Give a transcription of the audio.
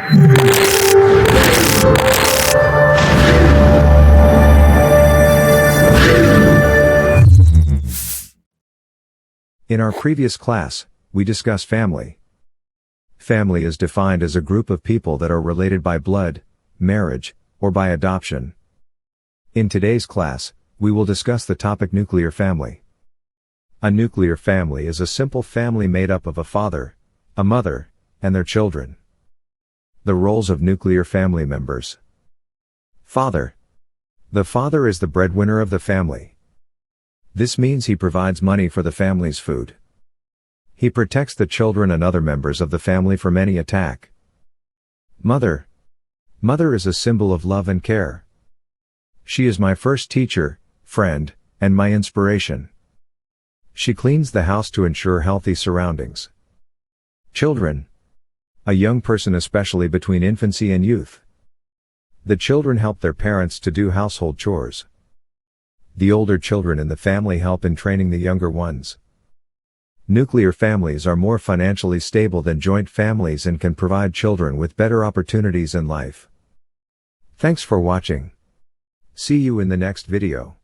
In our previous class, we discussed family. Family is defined as a group of people that are related by blood, marriage, or by adoption. In today's class, we will discuss the topic nuclear family. A nuclear family is a simple family made up of a father, a mother, and their children. The roles of nuclear family members. Father. The father is the breadwinner of the family. This means he provides money for the family's food. He protects the children and other members of the family from any attack. Mother. Mother is a symbol of love and care. She is my first teacher, friend, and my inspiration. She cleans the house to ensure healthy surroundings. Children. A young person, especially between infancy and youth. The children help their parents to do household chores. The older children in the family help in training the younger ones. Nuclear families are more financially stable than joint families and can provide children with better opportunities in life. Thanks for watching. See you in the next video.